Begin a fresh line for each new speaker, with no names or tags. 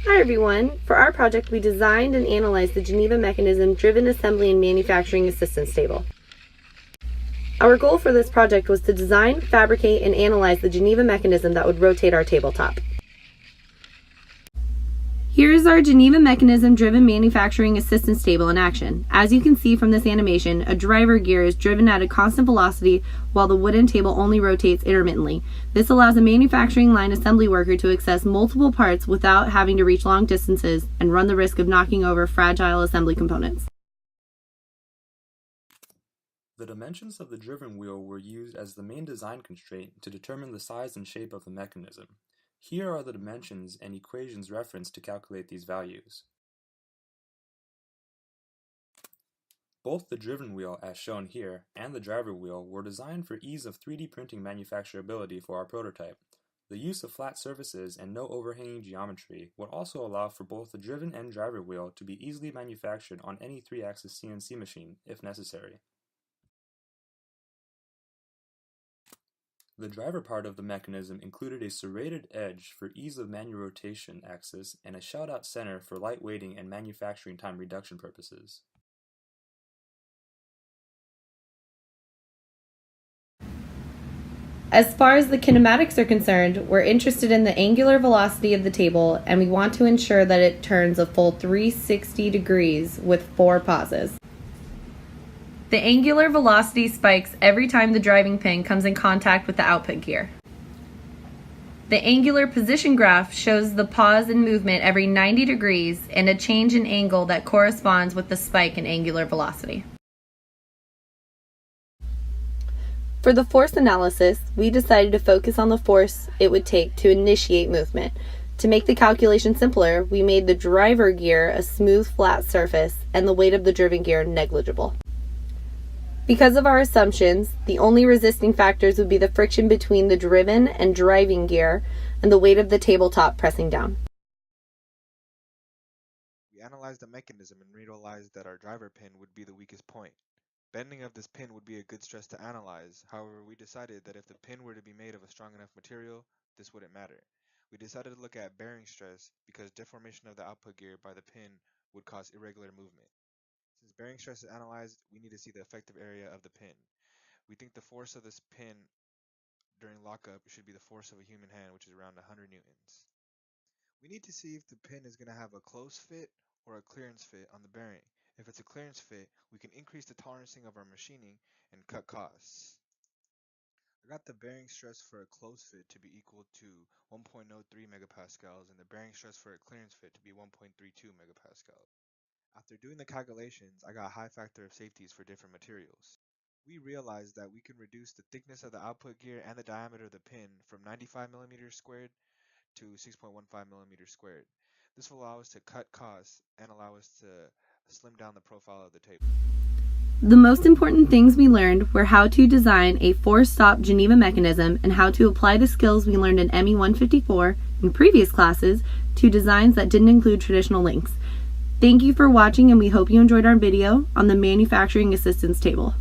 Hi everyone! For our project, we designed and analyzed the Geneva Mechanism Driven Assembly and Manufacturing Assistance Table. Our goal for this project was to design, fabricate, and analyze the Geneva mechanism that would rotate our tabletop. Here is our Geneva Mechanism Driven Manufacturing Assistance Table in action. As you can see from this animation, a driver gear is driven at a constant velocity while the wooden table only rotates intermittently. This allows a manufacturing line assembly worker to access multiple parts without having to reach long distances and run the risk of knocking over fragile assembly components.
The dimensions of the driven wheel were used as the main design constraint to determine the size and shape of the mechanism. Here are the dimensions and equations referenced to calculate these values. Both the driven wheel, as shown here, and the driver wheel were designed for ease of 3D printing manufacturability for our prototype. The use of flat surfaces and no overhanging geometry would also allow for both the driven and driver wheel to be easily manufactured on any 3-axis CNC machine, if necessary. The driver part of the mechanism included a serrated edge for ease of manual rotation axis and a shout-out center for light weighting and manufacturing time reduction purposes.
As far as the kinematics are concerned, we're interested in the angular velocity of the table, and we want to ensure that it turns a full 360 degrees with 4 pauses. The angular velocity spikes every time the driving pin comes in contact with the output gear. The angular position graph shows the pause in movement every 90 degrees and a change in angle that corresponds with the spike in angular velocity. For the force analysis, we decided to focus on the force it would take to initiate movement. To make the calculation simpler, we made the driver gear a smooth, flat surface and the weight of the driven gear negligible. Because of our assumptions, the only resisting factors would be the friction between the driven and driving gear and the weight of the tabletop pressing down.
We analyzed the mechanism and realized that our driver pin would be the weakest point. Bending of this pin would be a good stress to analyze. However, we decided that if the pin were to be made of a strong enough material, this wouldn't matter. We decided to look at bearing stress because deformation of the output gear by the pin would cause irregular movement. Since bearing stress is analyzed, we need to see the effective area of the pin. We think the force of this pin during lockup should be the force of a human hand, which is around 100 newtons. We need to see if the pin is going to have a close fit or a clearance fit on the bearing. If it's a clearance fit, we can increase the tolerancing of our machining and cut costs. I got the bearing stress for a close fit to be equal to 1.03 megapascals and the bearing stress for a clearance fit to be 1.32 megapascals. After doing the calculations, I got a high factor of safeties for different materials. We realized that we can reduce the thickness of the output gear and the diameter of the pin from 95 millimeters squared to 6.15 millimeters squared. This will allow us to cut costs and allow us to slim down the profile of the table.
The most important things we learned were how to design a force-stop Geneva mechanism and how to apply the skills we learned in ME 154 in previous classes to designs that didn't include traditional links. Thank you for watching, and we hope you enjoyed our video on the manufacturing assistance table.